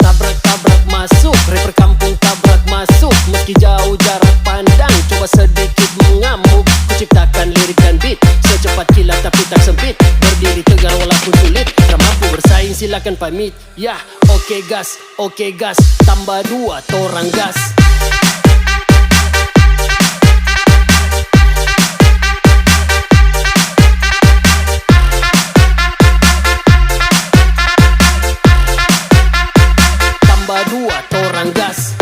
Tabrak-tabrak masuk, rapper kampung tabrak masuk. Meski jauh jarak pandang, coba sedikit mengamuk. Kuciptakan lirik dan beat, secepat kilat tapi tak sempit. Berdiri tegar walaupun sulit, tak mampu bersaing silakan pamit. Ya, oke gas, tambah 2 torang gas. Tambah 2 torang gas.